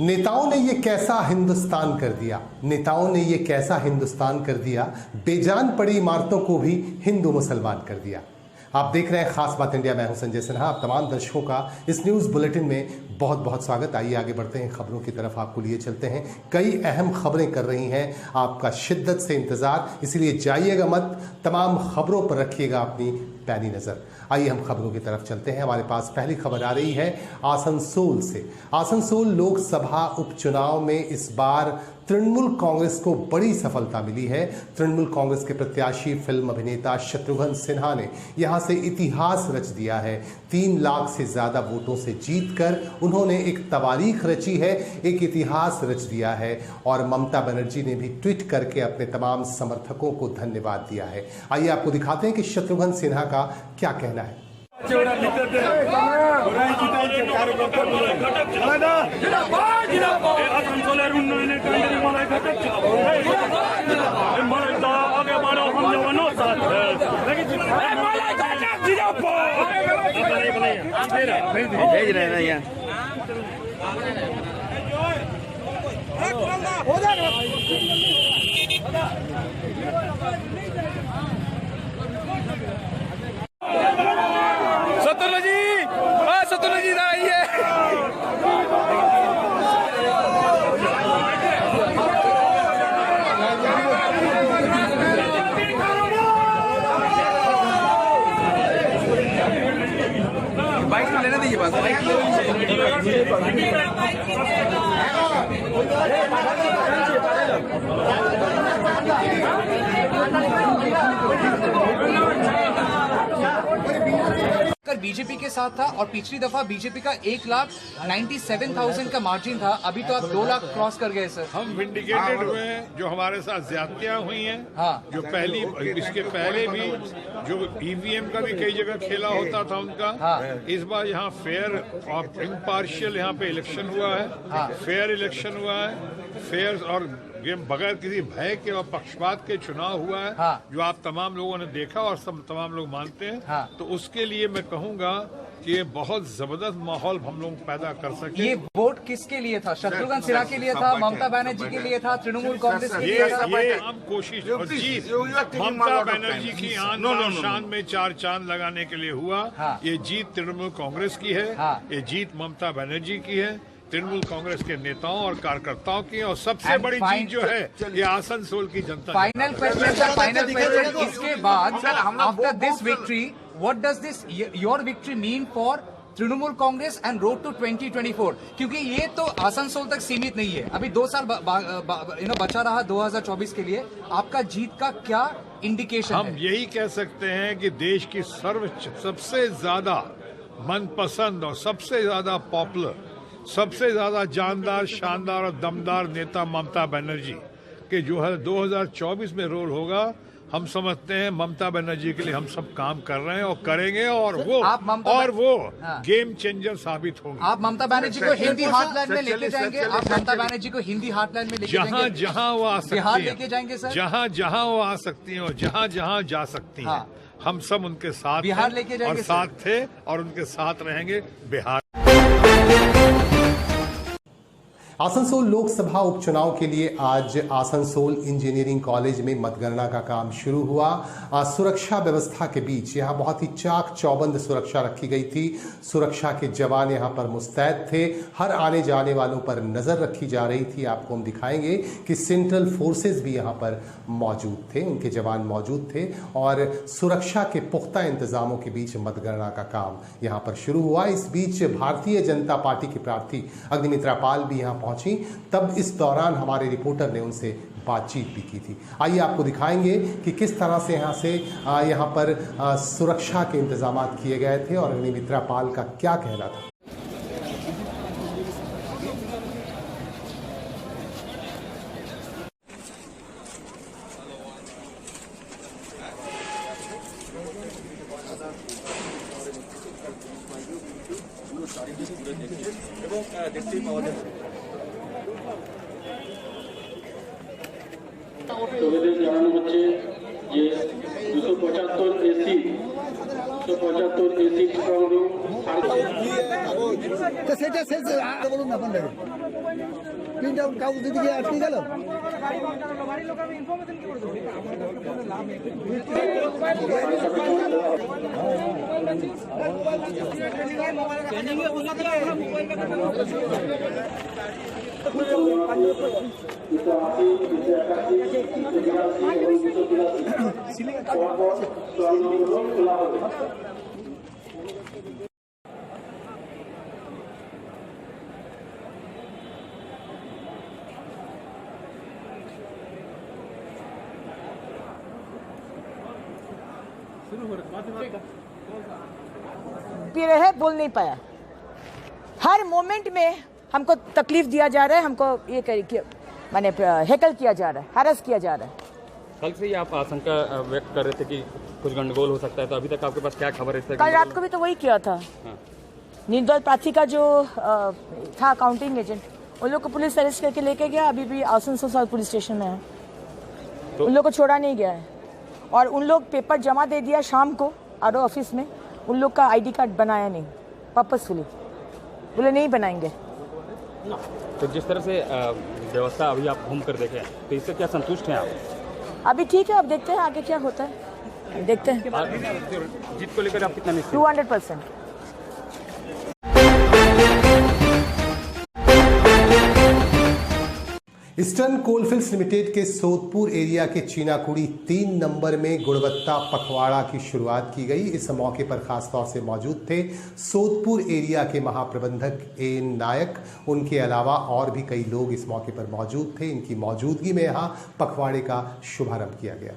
नेताओं ने ये कैसा हिंदुस्तान कर दिया, नेताओं ने ये कैसा हिंदुस्तान कर दिया, बेजान पड़ी इमारतों को भी हिंदू मुसलमान कर दिया। आप देख रहे हैं खास बात इंडिया। मैं हूं संजय सिन्हा। आप तमाम दर्शकों का इस न्यूज़ बुलेटिन में बहुत बहुत स्वागत। आइए आगे बढ़ते हैं, खबरों की तरफ आपको लिए चलते हैं। कई अहम खबरें कर रही हैं आपका शिद्दत से इंतजार, इसीलिए जाइएगा मत, तमाम खबरों पर रखिएगा अपनी पैनी नज़र। आइए हम खबरों की तरफ चलते हैं। हमारे पास पहली खबर आ रही है आसनसोल से। आसनसोल लोकसभा उपचुनाव में इस बार तृणमूल कांग्रेस को बड़ी सफलता मिली है। तृणमूल कांग्रेस के प्रत्याशी फिल्म अभिनेता शत्रुघ्न सिन्हा ने यहां से इतिहास रच दिया है। 3 लाख से ज्यादा वोटों से जीतकर उन्होंने एक तवारीख रची है, एक इतिहास रच दिया है। और ममता बनर्जी ने भी ट्वीट करके अपने तमाम समर्थकों को धन्यवाद दिया है। आइए आपको दिखाते हैं कि शत्रुघ्न सिन्हा का क्या कहना है। भेज रहे हैं यहाँ। सतुल जी आई है। बाइक में लेने दीजिए, बात बाइक बीजेपी के साथ था और पिछली दफा बीजेपी का 1,97,000 का मार्जिन था। अभी तो आप 2 लाख क्रॉस कर गए सर। हम विंडिकेटेड हुए हैं। जो हमारे साथ ज्यादतियां हुई हैं, जो पहली इसके पहले भी जो ईवीएम का भी कई जगह खेला होता था उनका, इस बार यहाँ फेयर और इम्पार्शियल यहाँ पे इलेक्शन हुआ है। फेयर इलेक्शन हुआ है, फेयर और ये बगैर किसी भय के और पक्षपात के चुनाव हुआ है, जो आप तमाम लोगों ने देखा और सब तमाम लोग मानते हैं। तो उसके लिए मैं कहूँगा कि ये बहुत जबरदस्त माहौल हम लोग पैदा कर सके। ये वोट किसके लिए था? शत्रुघ्न सिन्हा के लिए था, ममता बनर्जी के लिए था, तृणमूल कांग्रेस के लिए था? ये आम कोशिश और जीत ममता बनर्जी की आन शान में 4 चांद लगाने के लिए हुआ। ये जीत तृणमूल कांग्रेस की है, ये जीत ममता बनर्जी की है, तृणमूल कांग्रेस के नेताओं और कार्यकर्ताओं की। और सबसे बड़ी जीत जो है ये आसनसोल की जनता। फाइनल क्वेश्चन इसके बाद, after this victory, what does this your victory mean for Trinamool Congress and road to 2024? क्योंकि ये तो आसनसोल तक सीमित नहीं है, अभी 2 साल बचा रहा 2024 के लिए। आपका जीत का क्या इंडिकेशन हम यही कह सकते हैं कि देश की सबसे ज्यादा मनपसंद और सबसे ज्यादा पॉपुलर, सबसे ज्यादा जानदार, शानदार और दमदार नेता ममता बनर्जी के जो है 2024 में रोल होगा। हम समझते हैं ममता बनर्जी के लिए हम सब काम कर रहे हैं और करेंगे, और वो गेम चेंजर साबित होंगे। आप ममता बनर्जी को हिंदी हार्टलैंड में लेके जाएंगे? आप ममता बनर्जी को हिंदी हार्टलैंड में लेके जाएंगे? जहां वो आ सकती बिहार लेके जाएंगे सर? जहां वो आ सकती हैं और जहां जा सकती हैं, हम सब उनके साथ बिहार लेके जाएंगे और साथ थे और उनके साथ रहेंगे। बिहार आसनसोल लोकसभा उपचुनाव के लिए आज आसनसोल इंजीनियरिंग कॉलेज में मतगणना का काम शुरू हुआ। सुरक्षा व्यवस्था के बीच यहां बहुत ही चाक चौबंद सुरक्षा रखी गई थी। सुरक्षा के जवान यहां पर मुस्तैद थे, हर आने जाने वालों पर नजर रखी जा रही थी। आपको हम दिखाएंगे कि सेंट्रल फोर्सेस भी यहां पर मौजूद थे, उनके जवान मौजूद थे और सुरक्षा के पुख्ता इंतजामों के बीच मतगणना का काम यहां पर शुरू हुआ। इस बीच भारतीय जनता पार्टी की प्रार्थी अग्निमित्रा पाल भी यहां पहुंची। तब इस दौरान हमारे रिपोर्टर ने उनसे बातचीत भी की थी। आइए आपको दिखाएंगे कि किस तरह से यहाँ पर सुरक्षा के इंतजाम किए गए थे और अग्निमित्रा पाल का क्या कहना था। তবে জানানো হচ্ছে যে 275 এসি তো সেটা শেষ বলুন না আপনাদের প্রিন্ট আউট কাগজ দিতে গিয়ে আটকে গেল। पी रहे हैं, बोल नहीं पाया। हर मोमेंट में हमको तकलीफ दिया जा रहा है, हमको ये माने हेकल किया जा रहा है, हरस किया जा रहा है। कल से ही आप आशंका व्यक्त कर रहे थे कि कुछ गंडगोल हो सकता है, तो अभी तक आपके पास क्या खबर है? कल रात को भी तो वही किया था। निर्दोष प्रार्थी का जो था अकाउंटिंग एजेंट, उन लोग को पुलिस अरेस्ट करके लेके गया, अभी भी आसनसोल पुलिस स्टेशन में है। तो उन लोग को छोड़ा नहीं गया है और उन लोग पेपर जमा दे दिया शाम को आरओ ऑफिस में। उन लोग का आईडी कार्ड बनाया नहीं, पर्पसफुली बोले नहीं बनाएंगे। तो जिस तरह से व्यवस्था अभी आप घूम कर देखें, तो इससे क्या संतुष्ट हैं आप? अभी ठीक है, अब देखते हैं आगे क्या होता है, देखते हैं। जीत को लेकर आप कितना निश्चित? 200%। ईस्टर्न कोलफील्ड्स लिमिटेड के सोदपुर एरिया के चीनाकुड़ी 3 नंबर में गुणवत्ता पखवाड़ा की शुरुआत की गई। इस मौके पर खास तौर से मौजूद थे सोदपुर एरिया के महाप्रबंधक एन नायक। उनके अलावा और भी कई लोग इस मौके पर मौजूद थे। इनकी मौजूदगी में यहां पखवाड़े का शुभारंभ किया गया।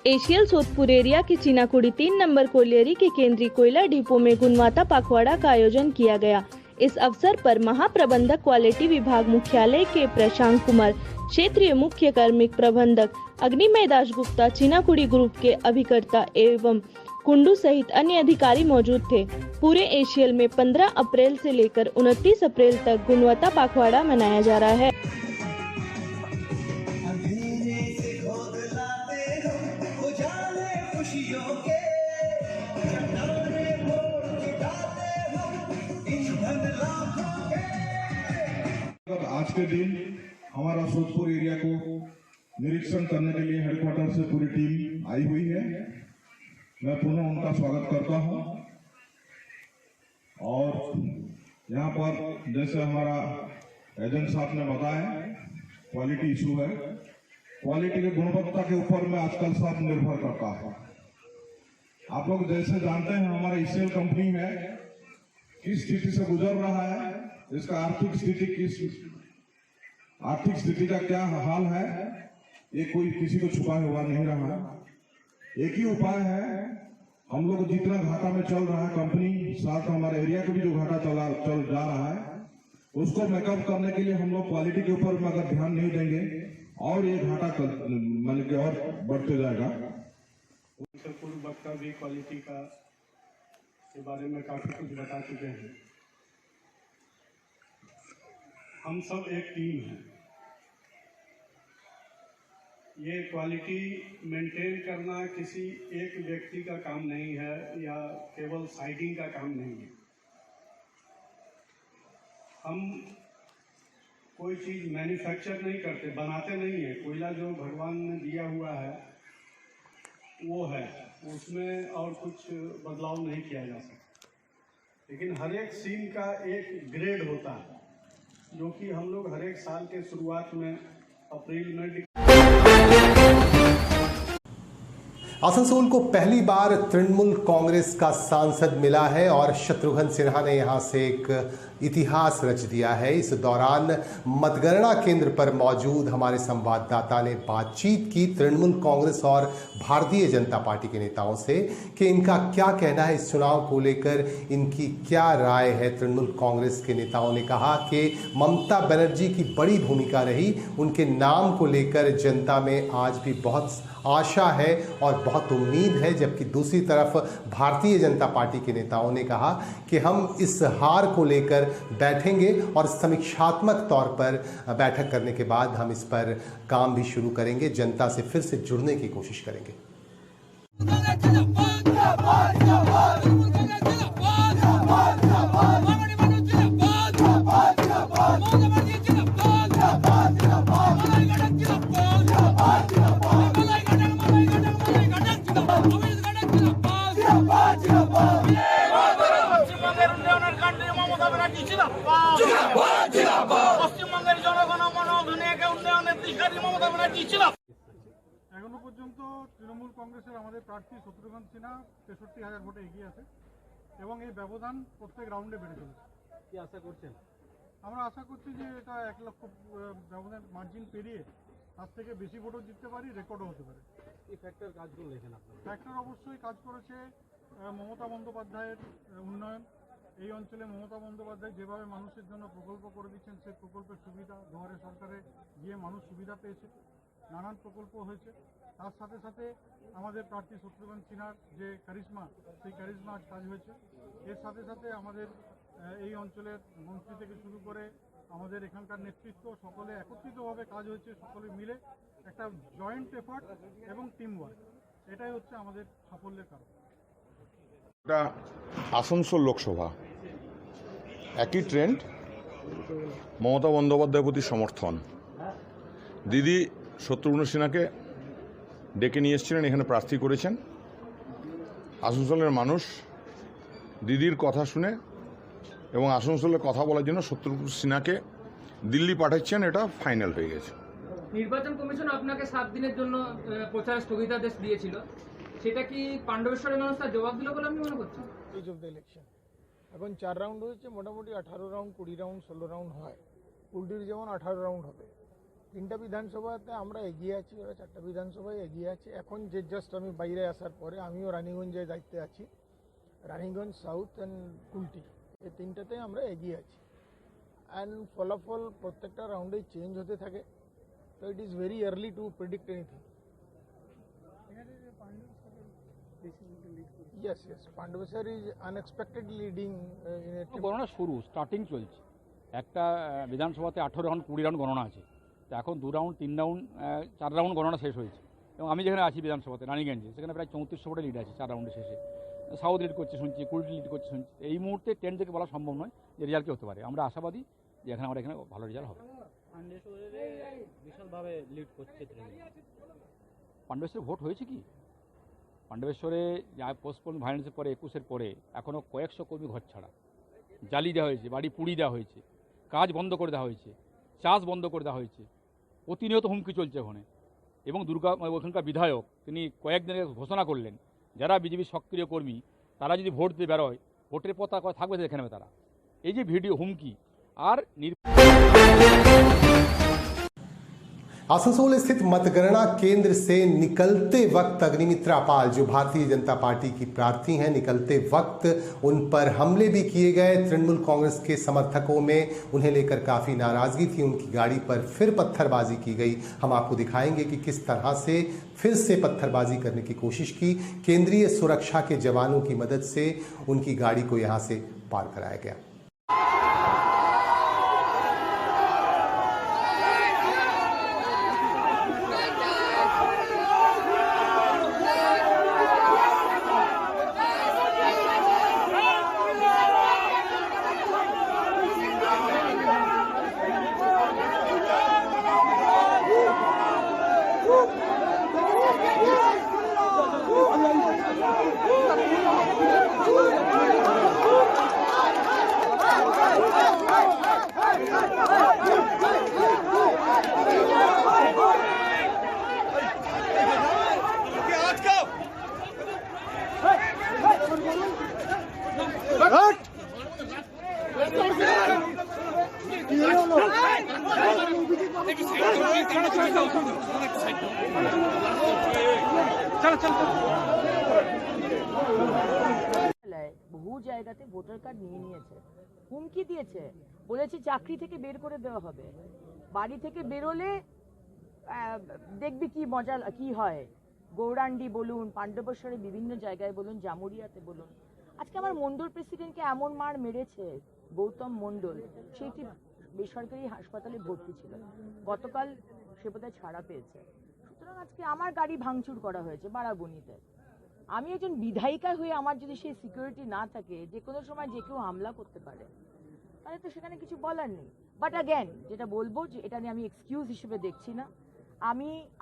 एशियल सोदपुर एरिया के चीनाकुड़ी 3 नंबर कोलियरी के केंद्रीय कोयला डिपो में गुणवत्ता पखवाड़ा का आयोजन किया गया। इस अवसर पर महाप्रबंधक क्वालिटी विभाग मुख्यालय के प्रशांत कुमार, क्षेत्रीय मुख्य कार्मिक प्रबंधक अग्निमय दास गुप्ता, चीनाकुड़ी ग्रुप के अभिकर्ता एवं कुंडू सहित अन्य अधिकारी मौजूद थे। पूरे एशियल में 15 अप्रैल से लेकर 29 अप्रैल तक गुणवत्ता पखवाड़ा मनाया जा रहा है। आज के दिन हमारा सोदपुर एरिया को निरीक्षण करने के लिए हेडक्वार्टर से पूरी टीम आई हुई है। मैं पुनः उनका स्वागत करता हूं। और यहाँ पर जैसे हमारा एजेंट साहब ने बताया, क्वालिटी इशू है। क्वालिटी की गुणवत्ता के ऊपर में आजकल सब निर्भर करता है। आप लोग जैसे जानते हैं हमारा ईसीएल कंपनी में किस स्थिति से गुजर रहा है, इसका आर्थिक स्थिति का क्या हाल है, ये कोई किसी को छुपा हुआ नहीं रहा। एक ही उपाय है, हम लोग जितना घाटा में चल रहा है कंपनी, साथ हमारे एरिया का भी जो घाटा चल जा रहा है, उसको मेकअप करने के लिए हम लोग क्वालिटी के ऊपर में अगर ध्यान नहीं देंगे और ये घाटा मान के और बढ़ते जाएगा। पूर्व वक्ता भी क्वालिटी का के बारे में काफी कुछ बता चुके हैं। हम सब एक टीम है। ये क्वालिटी मेंटेन करना किसी एक व्यक्ति का काम नहीं है या केवल साइडिंग का काम नहीं है। हम कोई चीज़ मैन्युफैक्चर नहीं करते, बनाते नहीं है। कोयला जो भगवान ने दिया हुआ है वो है, उसमें और कुछ बदलाव नहीं किया जा सकता। लेकिन हर एक सीन का एक ग्रेड होता है, जो कि हम लोग हर एक साल के शुरुआत में अप्रैल में। आसनसोल को पहली बार तृणमूल कांग्रेस का सांसद मिला है और शत्रुघ्न सिन्हा ने यहां से एक इतिहास रच दिया है। इस दौरान मतगणना केंद्र पर मौजूद हमारे संवाददाता ने बातचीत की तृणमूल कांग्रेस और भारतीय जनता पार्टी के नेताओं से कि इनका क्या कहना है, इस चुनाव को लेकर इनकी क्या राय है। तृणमूल कांग्रेस के नेताओं ने कहा कि ममता बनर्जी की बड़ी भूमिका रही, उनके नाम को लेकर जनता में आज भी बहुत आशा है और बहुत उम्मीद है। जबकि दूसरी तरफ भारतीय जनता पार्टी के नेताओं ने कहा कि हम इस हार को लेकर बैठेंगे और समीक्षात्मक तौर पर बैठक करने के बाद हम इस पर काम भी शुरू करेंगे, जनता से फिर से जुड़ने की कोशिश करेंगे। পশ্চিমবঙ্গের জনগণ মনোধুনিয়াকে উন্নয়নের দিশারি মমতা ব্যানার্জি ছিল। এখনো পর্যন্ত তৃণমূল কংগ্রেসের আমাদের প্রার্থী শত্রুঘ্ন সিনহা ৬৩,০০০ ভোটে এগিয়ে আছে এবং এই ব্যবধান প্রত্যেক রাউন্ডে বেড়ে চলেছে। কি আশা করছেন? আমরা আশা করছি যে এটা ১ লক্ষ ব্যবধান মার্জিন পেরিয়ে তার থেকে বেশি ভোটও জিততে পারি, রেকর্ডও হতে পারে। এই ফ্যাক্টর কাজগুলো দেখেন আপনারা? ফ্যাক্টর অবশ্যই কাজ করেছে মমতা বন্দ্যোপাধ্যায়ের উন্নয়ন। এই অঞ্চলে মমতা বন্দ্যোপাধ্যায় যেভাবে মানুষের জন্য প্রকল্প করে দিচ্ছেন, সেই প্রকল্পের সুবিধা দুয়ারে সরকারে গিয়ে মানুষ সুবিধা পেয়েছে, নানান প্রকল্প হয়েছে। তার সাথে সাথে আমাদের প্রার্থী শত্রুঘ্ন সিনহার যে ক্যারিজমা, সেই ক্যারিজমা কাজ হয়েছে। এর সাথে সাথে আমাদের এই অঞ্চলের মন্ত্রী থেকে শুরু করে আমাদের এখানকার নেতৃত্ব সকলে একত্রিতভাবে কাজ হয়েছে, সকলে মিলে একটা জয়েন্ট এফার্ট এবং টিম ওয়ার্ক, এটাই হচ্ছে আমাদের সাফল্যের কারণ। এটা আসানসোল লোকসভা, একই ট্রেন্ড, মমতা বন্দ্যোপাধ্যায়ের প্রতি সমর্থন। দিদি শত্রুঘ্ন সিনহাকে ডেকে নিয়ে এসেছিলেন, এখানে প্রার্থী করেছেন। আসানসোলের মানুষ দিদির কথা শুনে এবং আসানসোলের কথা বলার জন্য শত্রুঘ্ন সিনহাকে দিল্লি পাঠাচ্ছেন, এটা ফাইনাল হয়ে গেছে। নির্বাচন কমিশন আপনাকে 7 দিনের জন্য প্রচার স্থগিতাদেশ দিয়েছিল, সেটা কি পাণ্ডবেশ্বরের মানুষ তার জবাব দিল বলে আপনি মনে করছেন? স্টেজ অফ দ্য ইলেকশন এখন 4 রাউন্ড হয়েছে, মোটামুটি 18 রাউন্ড, 20 রাউন্ড, 16 রাউন্ড হয়। পুলটির যেমন 18 রাউন্ড হবে। 3টা বিধানসভাতে আমরা এগিয়ে আছি, ওরা 4টা বিধানসভায় এগিয়ে আছে। এখন যে জাস্ট আমি বাইরে আসার পরে আমিও রানীগঞ্জের দায়িত্বে আছি, রানীগঞ্জ সাউথ অ্যান্ড কুলটি, এই 3টাতে আমরা এগিয়ে আছি। অ্যান্ড ফলাফল প্রত্যেকটা রাউন্ডেই চেঞ্জ হতে থাকে, তো it is very early to predict anything. Yes, Pandabeswar is unexpectedly leading. গণনা শুরু, স্টার্টিং চলছে। একটা বিধানসভাতে 18 রাউন্ড 20 রাউন্ড গণনা আছে, তো এখন 2 রাউন্ড 3 রাউন্ড 4 রাউন্ড গণনা শেষ হয়েছে। এবং আমি যেখানে আছি বিধানসভাতে রানীগঞ্জে, সেখানে প্রায় 3400 ভোটে লিড আছে 4 রাউন্ডে শেষে। সাউথ লিড করছে শুনছি, কুলটি লিড করছে শুনছি। এই মুহূর্তে ট্রেন্ড থেকে বলা সম্ভব নয় যে রেজাল্ট কি হতে পারে। আমরা আশাবাদী যে আমরা এখানে ভালো রেজাল্ট হবে। বিশালভাবে লিড করছে পাণ্ডবেশ্বরে ভোট হয়েছে কি? পাণ্ডবেশ্বরে পোস্টপোন ভায়োলেন্সের পরে 21-এর পরে এখনও কয়েকশো কর্মী ঘর ছাড়া, জ্বালিয়ে দেওয়া হয়েছে, বাড়ি পুড়িয়ে দেওয়া হয়েছে, কাজ বন্ধ করে দেওয়া হয়েছে, চাষ বন্ধ করে দেওয়া হয়েছে, প্রতিনিয়ত হুমকি চলছে ওখানে। এবং ওখানকার বিধায়ক তিনি কয়েকদিনের ঘোষণা করলেন, যারা বিজেপির সক্রিয় কর্মী তারা যদি ভোট দিয়ে বেরোয়, ভোটের পতাকা থাকবে দেখে নেবে তারা। এই যে ভিডিও হুমকি আর आसनसोल स्थित मतगणना केंद्र से निकलते वक्त अग्निमित्रा पाल, जो भारतीय जनता पार्टी की प्रार्थी हैं, निकलते वक्त उन पर हमले भी किए गए। तृणमूल कांग्रेस के समर्थकों में उन्हें लेकर काफी नाराजगी थी, उनकी गाड़ी पर फिर पत्थरबाजी की गई। हम आपको दिखाएंगे कि किस तरह से फिर से पत्थरबाजी करने की कोशिश की। केंद्रीय सुरक्षा के जवानों की मदद से उनकी गाड़ी को यहां से पार कराया गया। বহু জায়গাতে ভোটার কার্ড নিয়ে নিয়েছে, হুমকি দিয়েছে, বলেছে চাকরি থেকে বের করে দেওয়া হবে, বাড়ি থেকে বেরোলে দেখবি কি মজা কি হয়। গৌরান্ডি বলুন, পাণ্ডবেশ্বরে বিভিন্ন জায়গায় বলুন, জামুরিয়াতে বলুন। আজকে আমার মন্ডল প্রেসিডেন্টকে এমন মার মেরেছে, গৌতম মণ্ডল সে একটি বেসরকারি হাসপাতালে ভর্তি ছিল, গতকাল সে বোধহয় ছাড়া পেয়েছে। সুতরাং আজকে আমার গাড়ি ভাঙচুর করা হয়েছে বারাবণীতে। আমি একজন বিধায়িকা হয়ে আমার যদি সেই সিকিউরিটি না থাকে, যে কোনো সময় যে কেউ হামলা করতে পারে, তাহলে তো সেখানে কিছু বলার নেই। বাট অ্যাগেন যেটা বলবো যে এটা নিয়ে আমি এক্সকিউজ হিসেবে দেখছি না।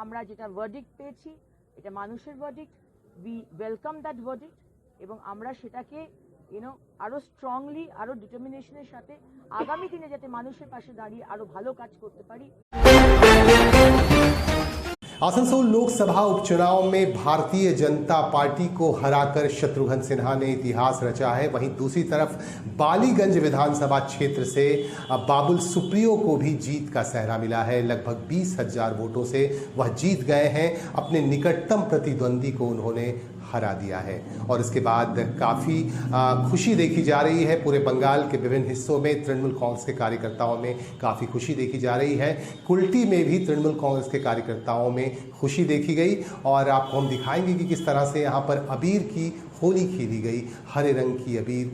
আমরা যেটা ভার্ডিক্ট পেয়েছি এটা মানুষের verdict, we welcome that verdict, এবং আমরা সেটাকে আরো স্ট্রংলি আরো ডিটারমিনেশনের সাথে আগামী দিনে যাতে মানুষের পাশে দাঁড়িয়ে আরো ভালো কাজ করতে পারি। आसनसोल लोकसभा उपचुनाव में भारतीय जनता पार्टी को हराकर शत्रुघ्न सिन्हा ने इतिहास रचा है। वहीं दूसरी तरफ बालीगंज विधानसभा क्षेत्र से बाबुल सुप्रियो को भी जीत का सहरा मिला है। लगभग 20,000 वोटों से वह जीत गए हैं। अपने निकटतम प्रतिद्वंदी को उन्होंने हरा दिया है और इसके बाद काफ़ी खुशी देखी जा रही है। पूरे बंगाल के विभिन्न हिस्सों में तृणमूल कांग्रेस के कार्यकर्ताओं में काफ़ी खुशी देखी जा रही है। कुल्टी में भी तृणमूल कांग्रेस के कार्यकर्ताओं में खुशी देखी गई और आपको हम दिखाएंगे कि किस तरह से यहाँ पर अबीर की होली खेली गई, हरे रंग की अबीर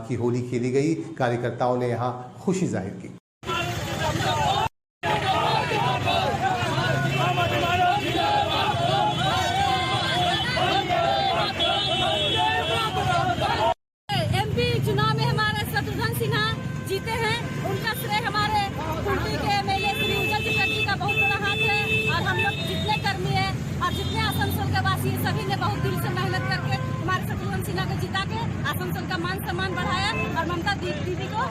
की होली खेली गई। कार्यकर्ताओं ने यहाँ खुशी जाहिर की। जीते हैं, उनका श्रेय हमारे कुल्टी के एमएलए श्री उज्जवल चटर्जी का बहुत बड़ा हाथ है। और हम लोग जितने कर्मी हैं और जितने आसनसोल के वासी हैं, सभी ने बहुत दिल से मेहनत करके हमारे शत्रुघ्न सिन्हा को जिता के आसनसोल का मान सम्मान बढ़ाया और ममता दीदी को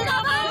जिंदाबाद।